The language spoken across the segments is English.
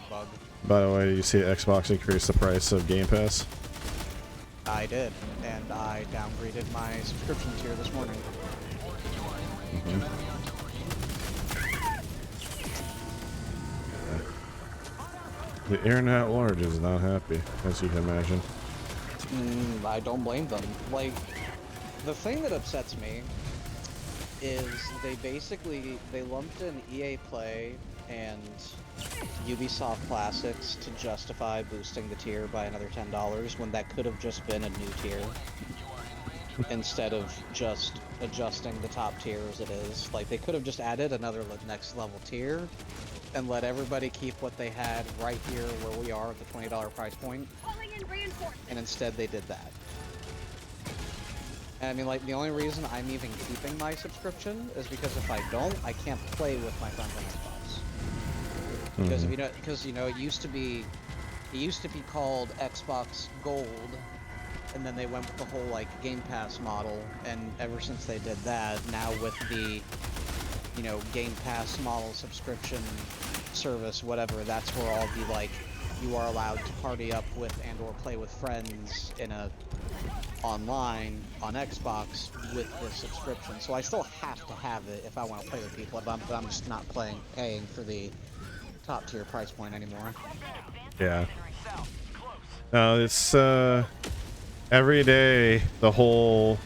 bug. By the way, you see Xbox increase the price of Game Pass? I did, and I downgraded my subscription tier this morning. The internet at large is not happy, as you can imagine. I don't blame them. Like, the thing that upsets me is they lumped in EA Play and Ubisoft Classics to justify boosting the tier by another $10 when that could have just been a new tier instead of just adjusting the top tier as it is. Like, they could have just added another next level tier and let everybody keep what they had right here where we are at the $20 price point. And instead they did that. And I mean, like, the only reason I'm even keeping my subscription is because if I don't, I can't play with my friends on Xbox. Because if you know, it used to be called Xbox Gold, and then they went with the whole like Game Pass model, and ever since they did that, now with the Game Pass model subscription service, whatever, that's where all the like you are allowed to party up with and or play with friends in a online on Xbox with this subscription. So I still have to have it if I want to play with people, but I'm just not paying for the top tier price point anymore. Yeah. It's every day the whole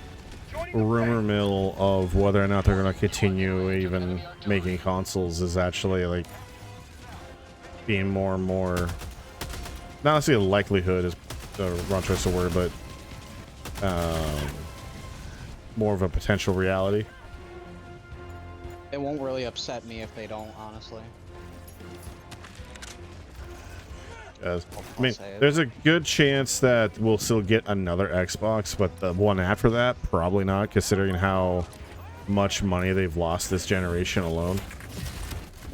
rumor mill of whether or not they're going to continue even making consoles is actually like being more and more, not necessarily a likelihood is the wrong choice of word, but more of a potential reality. It won't really upset me if they don't, honestly. I mean, there's a good chance that we'll still get another Xbox, but the one after that, probably not, considering how much money they've lost this generation alone.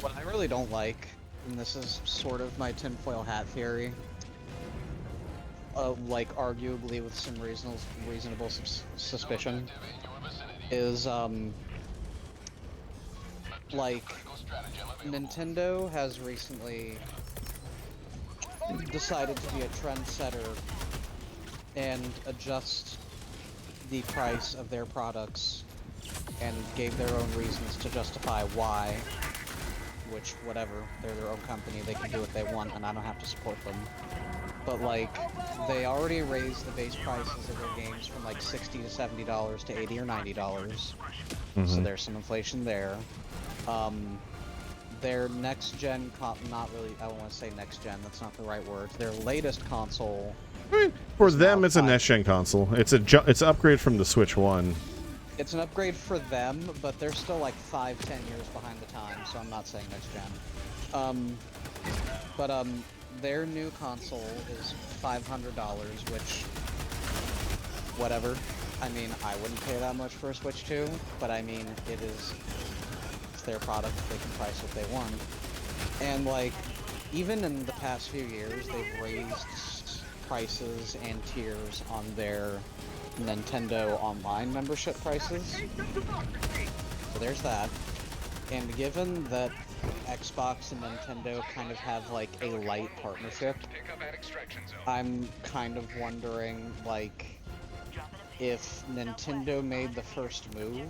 What I really don't like, and this is sort of my tinfoil hat theory, like arguably with some reasonable suspicion, is like Nintendo has recently decided to be a trendsetter and adjust the price of their products and gave their own reasons to justify why, which whatever, they're their own company, they can do what they want and I don't have to support them. But like, they already raised the base prices of their games from like $60 to $70 to $80 or $90. So there's some inflation there. Their next-gen, not really, I don't want to say next-gen, that's not the right word. Their latest console... I mean, for them, it's a next-gen console. It's an upgrade from the Switch 1. It's an upgrade for them, but they're still like 5-10 years behind the time, so I'm not saying next-gen. Their new console is $500, which... whatever. I mean, I wouldn't pay that much for a Switch 2, but I mean, it's their product, they can price what they want. And like, even in the past few years, they've raised prices and tiers on their Nintendo Online membership prices. So there's that. And given that Xbox and Nintendo kind of have like a light partnership, I'm kind of wondering like if Nintendo made the first move,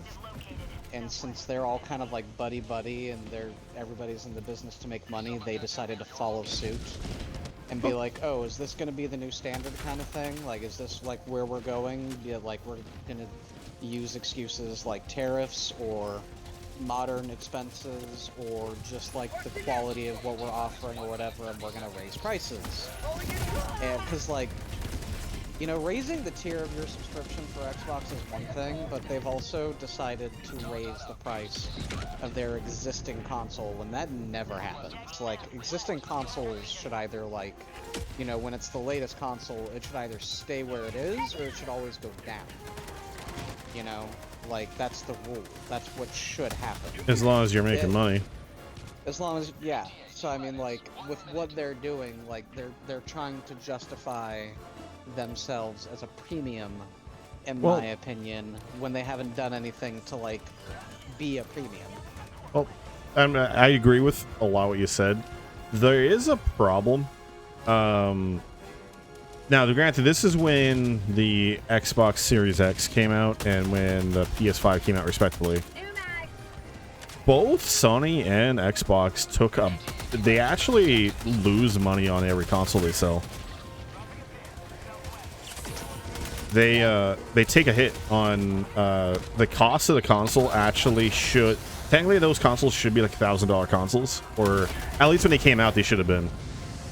and since they're all kind of like buddy-buddy and everybody's in the business to make money, they decided to follow suit and be like, oh, is this gonna be the new standard kind of thing? Like, is this like where we're going? Yeah, like we're gonna use excuses like tariffs or modern expenses or just like the quality of what we're offering or whatever, and we're gonna raise prices. And because like, you know, raising the tier of your subscription for Xbox is one thing, but they've also decided to raise the price of their existing console when that never happens. Like, existing consoles should either, like, you know, when it's the latest console, it should either stay where it is or it should always go down. You know? Like, that's the rule. That's what should happen. As long as you're making money. As long as, yeah. So, I mean, like, with what they're doing, like, they're trying to justify themselves as a premium, in my opinion, when they haven't done anything to like be a premium. Well, I agree with a lot what you said. there is a problem. Now, granted, this is when the Xbox Series X came out and when the PS5 came out, respectively. Both Sony and Xbox they actually lose money on every console they sell. They take a hit on the cost of the console. Actually, technically those consoles should be like $1,000 consoles, or at least when they came out, they should have been.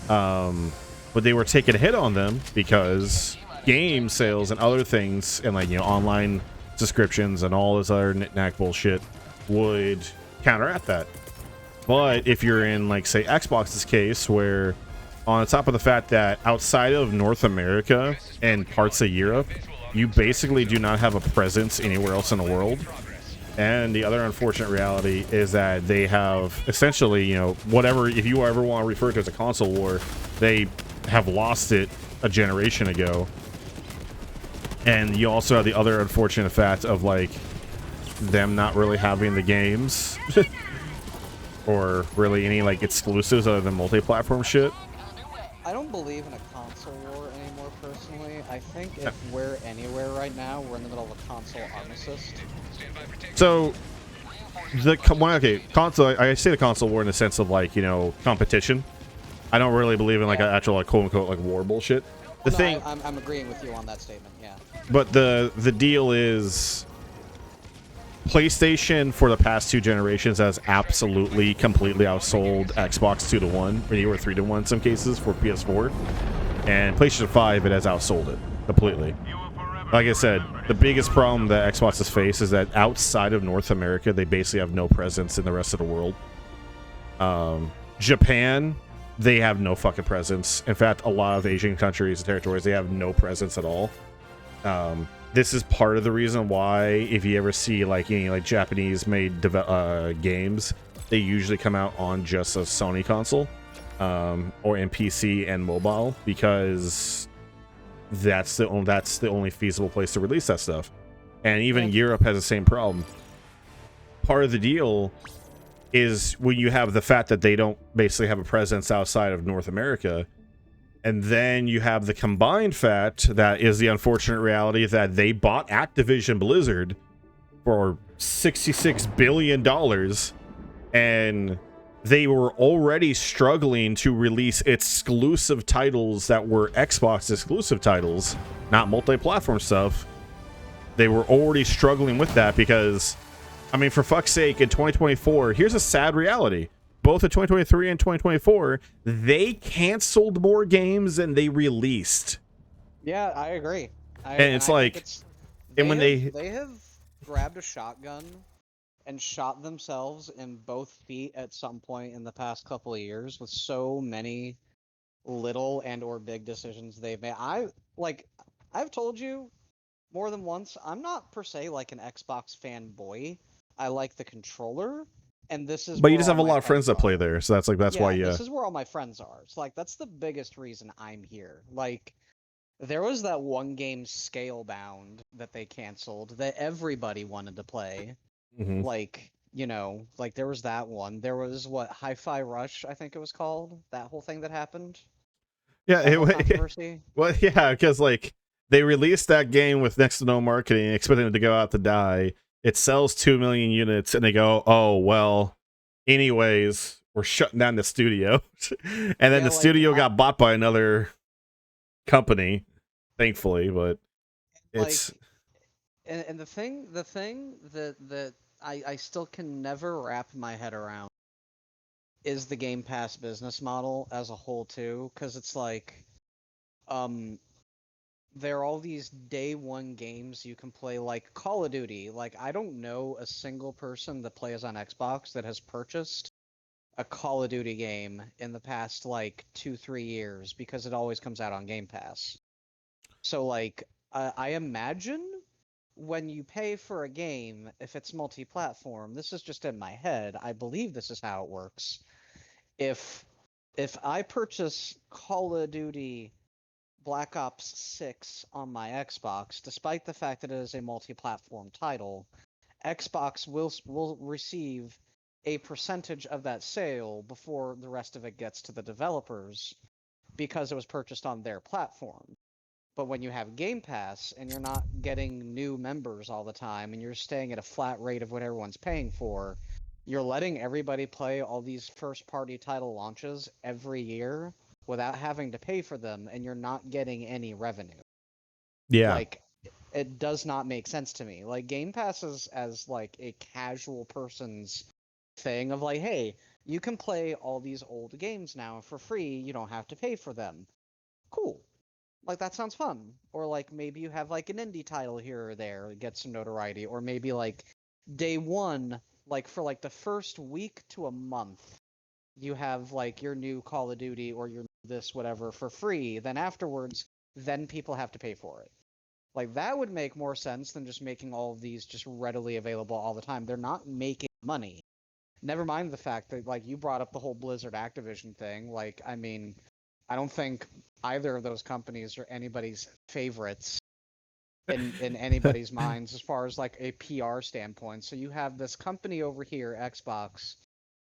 But they were taking a hit on them because game sales and other things, and like, you know, online subscriptions and all this other knick-knack bullshit would counteract that. But if you're in, like, say, Xbox's case, where on top of the fact that outside of North America and parts of Europe, you basically do not have a presence anywhere else in the world. And the other unfortunate reality is that they have essentially, you know, whatever, if you ever want to refer to it as a console war, they have lost it a generation ago. And you also have the other unfortunate fact of, like, them not really having the games or really any, like, exclusives other than multi-platform shit. I don't believe in a console war anymore, personally. I think if we're anywhere right now, we're in the middle of a console armistice. So, console, I say the console war in the sense of, like, you know, competition. I don't really believe in, like, an actual, like, quote-unquote, like, war bullshit. The thing... I'm agreeing with you on that statement, yeah. But the deal is... PlayStation, for the past 2 generations, has absolutely, completely outsold Xbox 2-1, or 3-1 in some cases, for PS4. And PlayStation 5, it has outsold it completely. Like I said, the biggest problem that Xbox has faced is that outside of North America, they basically have no presence in the rest of the world. Japan, they have no fucking presence. In fact, a lot of Asian countries and territories, they have no presence at all. This is part of the reason why, if you ever see, like, any, like, Japanese-made games, they usually come out on just a Sony console, or in PC and mobile, because that's the only feasible place to release that stuff. And even Europe has the same problem. Part of the deal is when you have the fact that they don't basically have a presence outside of North America, and then you have the combined fact that is the unfortunate reality that they bought Activision Blizzard for $66 billion, and they were already struggling to release exclusive titles that were Xbox exclusive titles, not multi-platform stuff. They were already struggling with that because, I mean, for fuck's sake, in 2024, here's a sad reality. Both in 2023 and 2024, they canceled more games than they released. Yeah, I agree. And it's like, and when they have grabbed a shotgun and shot themselves in both feet at some point in the past couple of years with so many little and or big decisions they've made. I've told you more than once, I'm not per se like an Xbox fanboy. I like the controller. And this is, but you just have a lot of friends that play there, so that's why. This is where all my friends are. It's like, that's the biggest reason I'm here. Like, there was that one game, Scalebound, that they canceled that everybody wanted to play. Mm-hmm. Like, you know, like there was that one. There was Hi-Fi Rush, I think it was called. That whole thing that happened. Yeah, well, yeah, because like they released that game with next to no marketing, expecting it to go out to die. It sells 2 million units, and they go, oh, well, anyways, we're shutting down the studio. And then the studio got bought by another company, thankfully, but it's... And the thing that I still can never wrap my head around is the Game Pass business model as a whole, too, because it's like, there are all these day one games you can play, like Call of Duty. Like, I don't know a single person that plays on Xbox that has purchased a Call of Duty game in the past, like, 2-3 years, because it always comes out on Game Pass. So, like, I imagine when you pay for a game, if it's multi-platform, this is just in my head, I believe this is how it works. If I purchase Call of Duty Black Ops 6 on my Xbox, despite the fact that it is a multi-platform title, Xbox will receive a percentage of that sale before the rest of it gets to the developers because it was purchased on their platform. But when you have Game Pass and you're not getting new members all the time and you're staying at a flat rate of what everyone's paying for, you're letting everybody play all these first-party title launches every year without having to pay for them, and you're not getting any revenue. Yeah. Like, it does not make sense to me. Like, Game Pass is as like a casual person's thing of like, hey, you can play all these old games now for free, you don't have to pay for them. Cool. Like, that sounds fun. Or like maybe you have like an indie title here or there, get some notoriety, or maybe like day one, like for like the first week to a month, you have like your new Call of Duty or your this whatever for free, then afterwards, then people have to pay for it. Like, that would make more sense than just making all of these just readily available all the time. They're not making money. Never mind the fact that, like, you brought up the whole Blizzard Activision thing. Like, I mean, I don't think either of those companies are anybody's favorites in anybody's minds as far as like a PR standpoint. So you have this company over here, Xbox,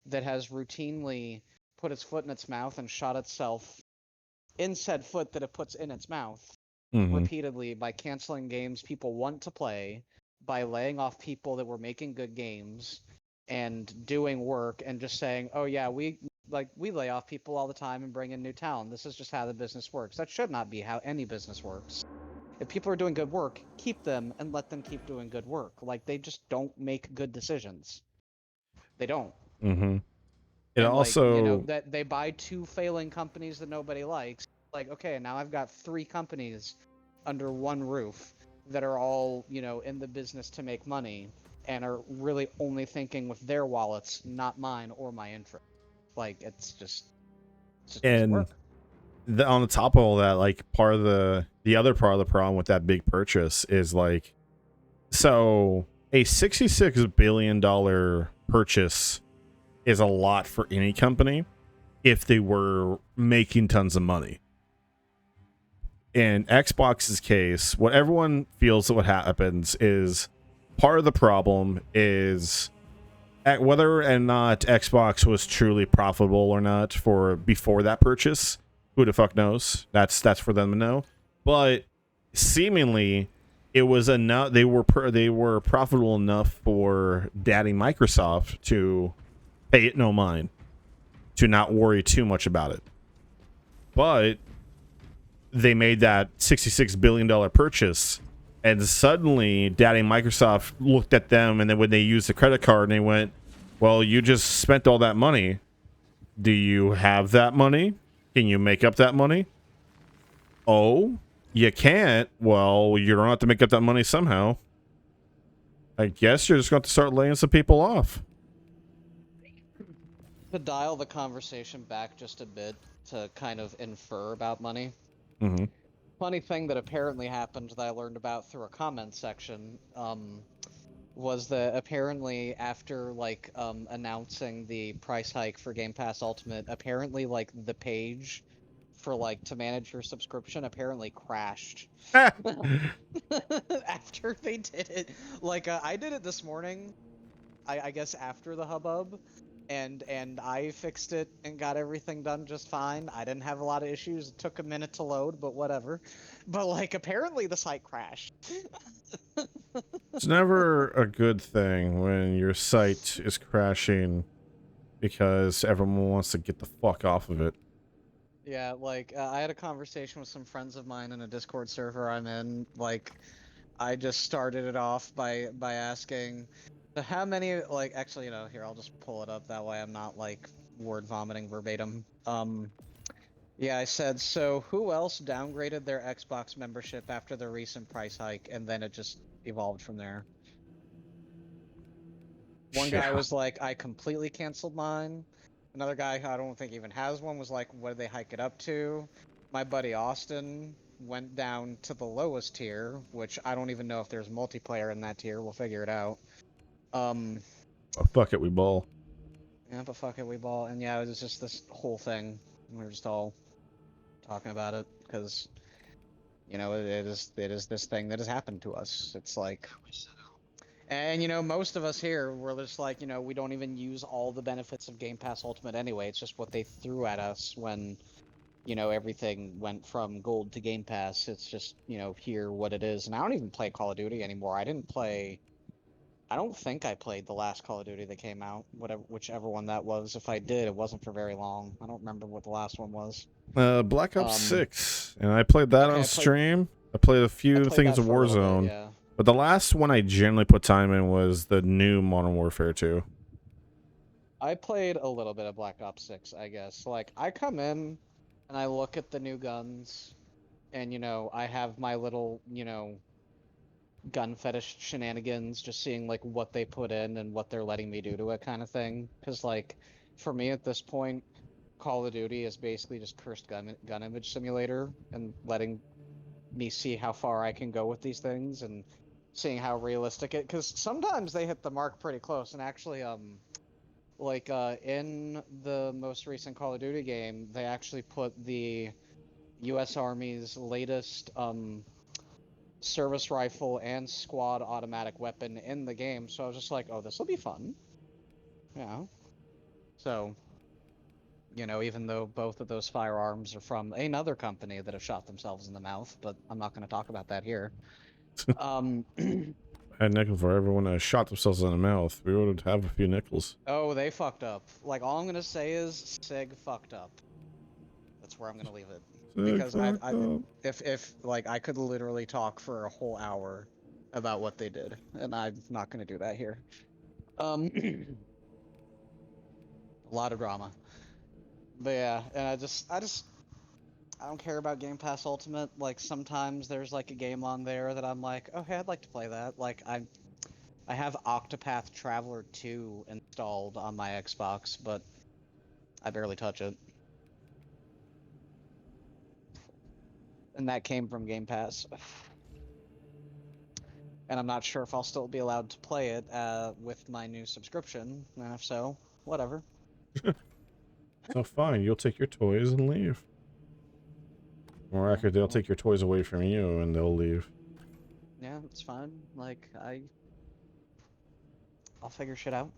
that has routinely put its foot in its mouth and shot itself in said foot that it puts in its mouth repeatedly by canceling games people want to play, by laying off people that were making good games and doing work and just saying, "Oh yeah, we lay off people all the time and bring in new talent. This is just how the business works." That should not be how any business works. If people are doing good work, keep them and let them keep doing good work. Like, they just don't make good decisions. They don't. It And like, you know, also that they buy two failing companies that nobody likes. Like, okay, now I've got three companies under one roof that are all, you know, in the business to make money and are really only thinking with their wallets, not mine or my interest. Like, it just doesn't and work. on the top of all that, like part of the other part of the problem with that big purchase is like, so a $66 billion purchase is a lot for any company if they were making tons of money. In Xbox's case, what everyone feels that what happens is part of the problem is at whether or not Xbox was truly profitable or not for before that purchase. Who the fuck knows? That's for them to know. But seemingly, it was enough. They were profitable enough for Daddy Microsoft to pay it no mind, to not worry too much about it. But they made that $66 billion purchase, and suddenly Daddy Microsoft looked at them, and then when they used the credit card, and they went, well, you just spent all that money. Do you have that money? Can you make up that money? Oh, you can't? Well, you're going to have to make up that money somehow. I guess you're just going to start laying some people off. To dial the conversation back just a bit to kind of infer about money. Funny thing that apparently happened that I learned about through a comment section was that apparently after like announcing the price hike for Game Pass Ultimate, apparently like the page for like to manage your subscription apparently crashed after they did it. Like I did it this morning, I guess after the hubbub, and I fixed it and got everything done just fine. I didn't have a lot of issues. It took a minute to load, but whatever. But like apparently the site crashed. It's never a good thing when your site is crashing because everyone wants to get the fuck off of it. Yeah, like I had a conversation with some friends of mine in a Discord server I'm in. Like, I just started it off by asking, so how many, like, actually, you know, here, I'll just pull it up, that way I'm not, like, word vomiting verbatim. Yeah, I said, so who else downgraded their Xbox membership after the recent price hike, and then it just evolved from there. One guy was like, I completely canceled mine. Another guy who I don't think even has one was like, what did they hike it up to? My buddy Austin went down to the lowest tier, which I don't even know if there's multiplayer in that tier. We'll figure it out. Oh, fuck it, we ball. Yeah, but fuck it, we ball. And yeah, it was just this whole thing. We were just all talking about it because, you know, it is this thing that has happened to us. It's like, And you know, most of us here were just like, you know, we don't even use all the benefits of Game Pass Ultimate anyway. It's just what they threw at us when, you know, everything went from gold to Game Pass. It's just, you know, here what it is. And I don't even play Call of Duty anymore. I don't think I played the last Call of Duty that came out, whatever, whichever one that was. If I did, it wasn't for very long. I don't remember what the last one was. Black Ops Um, 6, and I played that okay, on stream. I played a I few played things that of for a little bit, Warzone, yeah. but the last one I generally put time in was the new Modern Warfare 2. I played a little bit of Black Ops 6, I guess. Like, I come in and I look at the new guns, and, you know, I have my little, you know, gun fetish shenanigans, just seeing, like, what they put in and what they're letting me do to it kind of thing. Because, like, for me at this point, Call of Duty is basically just cursed gun image simulator and letting me see how far I can go with these things and seeing how realistic it, because sometimes they hit the mark pretty close. And actually, like in the most recent Call of Duty game, they actually put the U.S. Army's latest service rifle and squad automatic weapon in the game. So I was just like, oh, this will be fun. Yeah. So, you know, even though both of those firearms are from another company that have shot themselves in the mouth, but I'm not going to talk about that here. Um, I had nickel for everyone that shot themselves in the mouth. We would have a few nickels. oh, they fucked up. Like, all I'm going to say is Sig fucked up. That's where I'm going to leave it. Because if like I could literally talk for a whole hour about what they did, and I'm not going to do that here. A lot of drama. But yeah, and I don't care about Game Pass Ultimate. Like, sometimes there's like a game on there that I'm like, oh hey, I'd like to play that. Like, I have Octopath Traveler 2 installed on my Xbox, but I barely touch it. And that came from Game Pass. And I'm not sure if I'll still be allowed to play it with my new subscription. And if so, whatever. So fine, you'll take your toys and leave. Or actually, they'll take your toys away from you and they'll leave. Yeah, it's fine. Like, I'll figure shit out.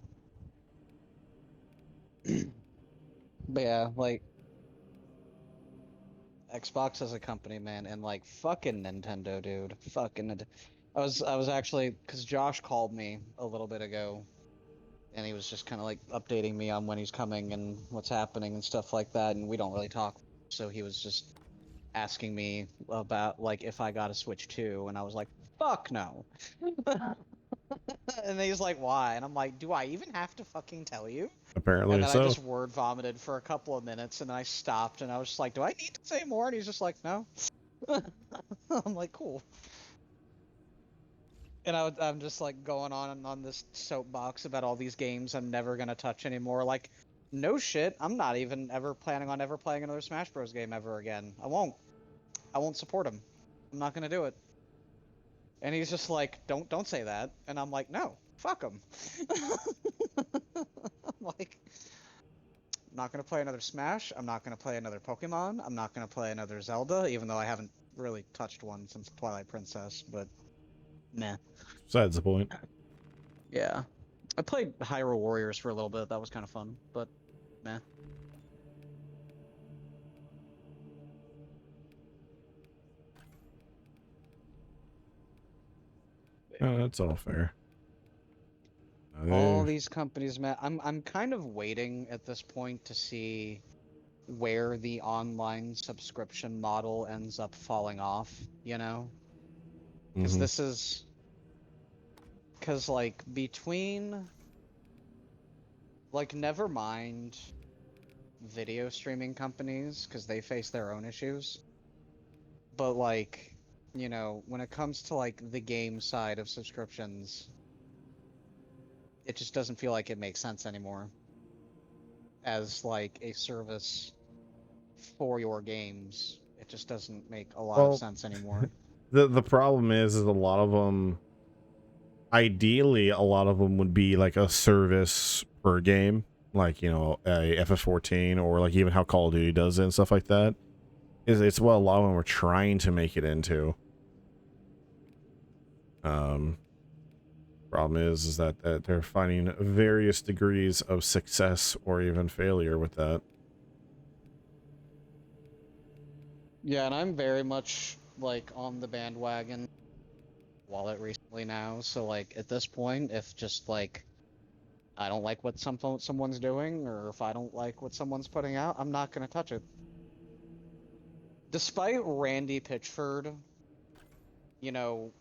But yeah, like, Xbox as a company, man, and like fucking Nintendo, dude. I was actually, because Josh called me a little bit ago, and he was just kind of like updating me on when he's coming and what's happening and stuff like that, and we don't really talk. So he was just asking me about like if I got a Switch 2, and I was like, fuck no. And he's like, why? And I'm like, do I even have to fucking tell you? Apparently And then so. I just word vomited for a couple of minutes, and then I stopped, and I was just like, do I need to say more? And he's just like, no. I'm like, cool. And I'm just like going on this soapbox about all these games I'm never gonna touch anymore. Like, no shit, I'm not even ever planning on ever playing another Smash Bros. Game ever again. I won't support him. I'm not gonna do it. And he's just like, don't say that. And I'm like, no, fuck him. I'm like, I'm not gonna play another Smash. I'm not gonna play another Pokemon. I'm not gonna play another Zelda, even though I haven't really touched one since Twilight Princess. But meh. Besides the point. Yeah, I played Hyrule Warriors for a little bit. That was kind of fun, but meh. Oh, that's all fair. All these companies, man. I'm kind of waiting at this point to see where the online subscription model ends up falling off, you know? Because this is... Because, like, between... Like, never mind video streaming companies, because they face their own issues. But, like, you know, when it comes to, like, the game side of subscriptions, it just doesn't feel like it makes sense anymore as, like, a service for your games. It just doesn't make a lot of sense anymore. The problem is a lot of them, ideally, a lot of them would be like a service per game, like, you know, a FF14 or like even how Call of Duty does it and stuff like that. It's what a lot of them are trying to make it into. Problem is that they're finding various degrees of success or even failure with that. Yeah, and I'm very much like on the bandwagon wallet recently now. So like at this point, if just like I don't like what someone's doing, or if I don't like what someone's putting out, I'm not gonna touch it. Despite Randy Pitchford, you know,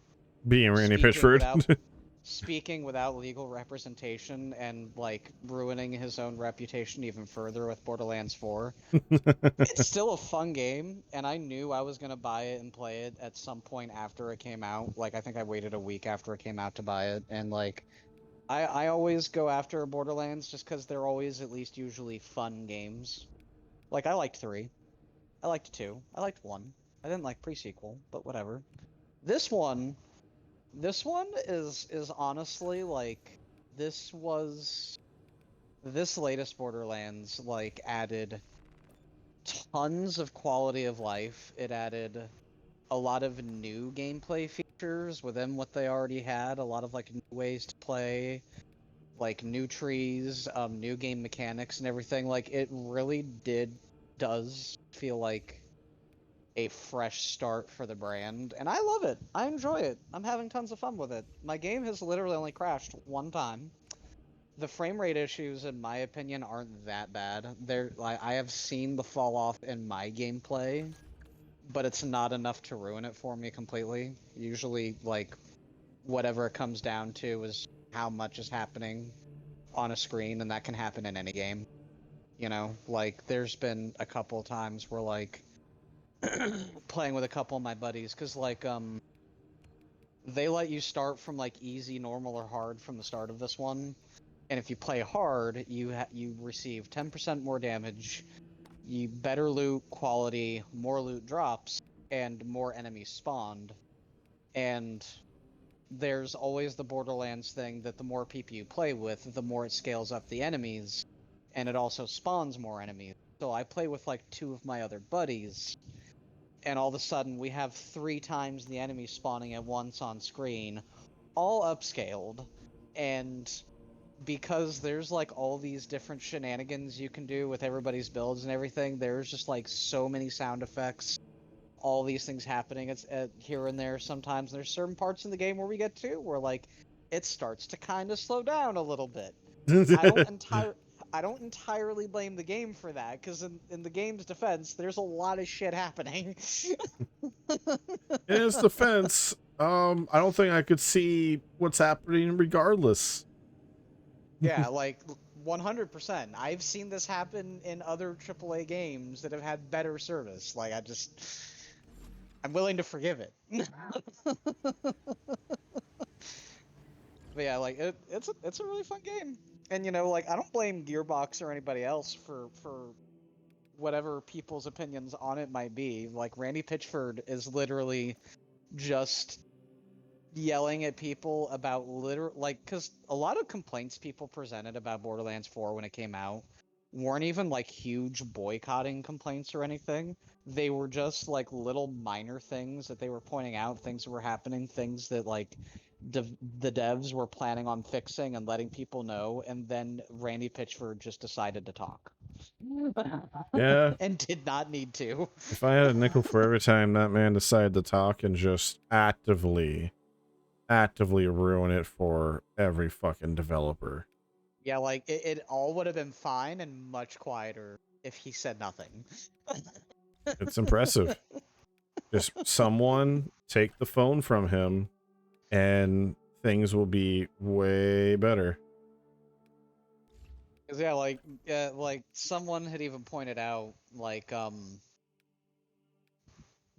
Being Randy speaking Pitchford. without speaking without legal representation and like ruining his own reputation even further with Borderlands 4. It's still a fun game, and I knew I was gonna buy it and play it at some point after it came out. Like I think I waited a week after it came out to buy it, and like I always go after Borderlands just because they're always at least usually fun games. Like I liked 3, I liked 2, I liked 1. I didn't like pre-sequel, but whatever. This one, this one is honestly like this was this latest Borderlands like added tons of quality of life. It added a lot of new gameplay features within what they already had, a lot of like new ways to play, like new trees, new game mechanics and everything. Like it really does feel like a fresh start for the brand, and I love it. I enjoy it. I'm having tons of fun with it. My game has literally only crashed one time. The frame rate issues, in my opinion, aren't that bad. They're like I have seen the fall off in my gameplay, but it's not enough to ruin it for me completely. Usually, like whatever it comes down to is how much is happening on a screen, and that can happen in any game. You know, like there's been a couple times where like playing with a couple of my buddies, because like they let you start from like easy, normal, or hard from the start of this one, and if you play hard, you receive 10% more damage, you better loot quality, more loot drops, and more enemies spawned. And there's always the Borderlands thing that the more people you play with, the more it scales up the enemies, and it also spawns more enemies. So I play with like 2 of my other buddies, and all of a sudden we have 3 times the enemies spawning at once on screen, all upscaled, and because there's like all these different shenanigans you can do with everybody's builds and everything, there's just like so many sound effects, all these things happening. It's here and there. Sometimes there's certain parts in the game where we get to where like it starts to kind of slow down a little bit. I don't entire I don't entirely blame the game for that, because in the game's defense, there's a lot of shit happening. In his defense, I don't think I could see what's happening regardless. Yeah, like 100%. I've seen this happen in other AAA games that have had better service. Like I'm willing to forgive it. But yeah, like it's a really fun game. And you know, like I don't blame Gearbox or anybody else for whatever people's opinions on it might be. Like Randy Pitchford is literally just yelling at people about because a lot of complaints people presented about Borderlands 4 when it came out weren't even like huge boycotting complaints or anything. They were just like little minor things that they were pointing out, things that were happening, things that like the devs were planning on fixing and letting people know, and then Randy Pitchford just decided to talk. Yeah, And did not need to. if I had a nickel for every time that man decided to talk and just actively ruin it for every fucking developer. Yeah, like it all would have been fine and much quieter if he said nothing. It's impressive. Just someone take the phone from him and things will be way better. Cause yeah, like someone had even pointed out, like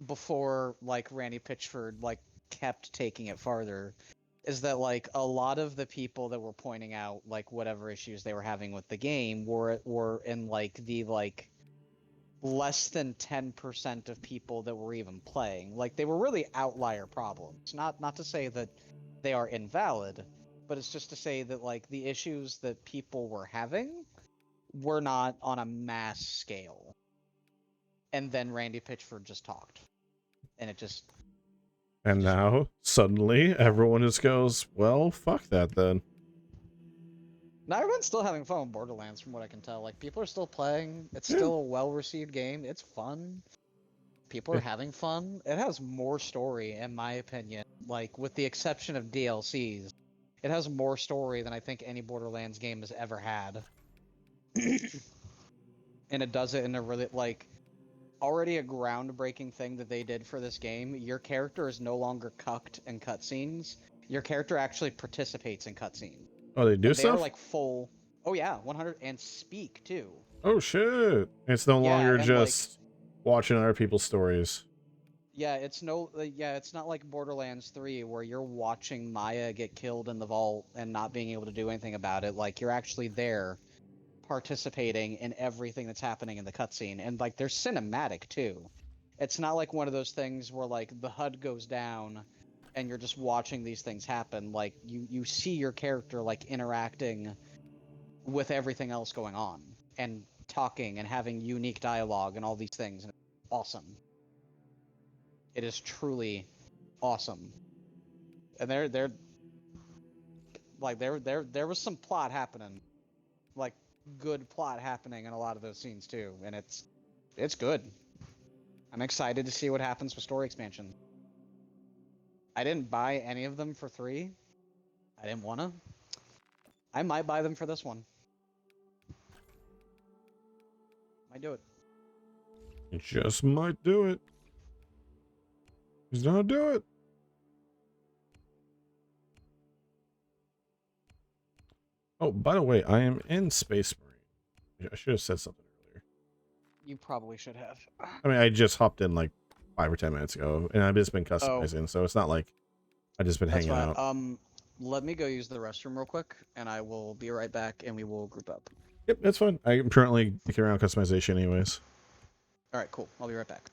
before like Randy Pitchford like kept taking it farther, is that like a lot of the people that were pointing out like whatever issues they were having with the game were in like the like less than 10% of people that were even playing. Like they were really outlier problems. Not to say that they are invalid, but it's just to say that like the issues that people were having were not on a mass scale. And then Randy Pitchford just talked. And it just And now, suddenly, everyone just goes, well, fuck that then. Now everyone's still having fun with Borderlands, from what I can tell. Like, people are still playing. It's Yeah. still a well-received game. It's fun. People are Yeah. having fun. It has more story, in my opinion. Like, with the exception of DLCs, it has more story than I think any Borderlands game has ever had. And it does it in a really, like, already a groundbreaking thing that they did for this game. Your character is no longer cucked in cutscenes. Your character actually participates in cutscenes. Oh, they do And they are stuff? like full. Oh yeah, 100 and speak too. Oh, shit. It's no Yeah, longer and just watching other people's stories. yeah, it's no, yeah, it's not like Borderlands 3 where you're watching Maya get killed in the vault and not being able to do anything about it. Like, you're actually there, participating in everything that's happening in the cutscene, and like, they're cinematic too. It's not like one of those things where like the HUD goes down and you're just watching these things happen. Like, you see your character like interacting with everything else going on and talking and having unique dialogue and all these things, and it's awesome. It is truly awesome. And there was some plot happening, like good plot happening in a lot of those scenes too, and it's good. I'm excited to see what happens with story expansion. I didn't buy any of them for 3. I didn't wanna. I might buy them for this one. Might do it. You just might do it. Just don't do it. Oh, by the way, I am in Space Marine. I should have said something earlier. You probably should have. I mean, I just hopped in like 5 or 10 minutes ago, and I've just been customizing, so it's not like I've just been That's hanging fine. out. Let me go use the restroom real quick, and I will be right back, and we will group up. Yep, that's fine. I'm currently kicking around customization anyways. All right, cool. I'll be right back.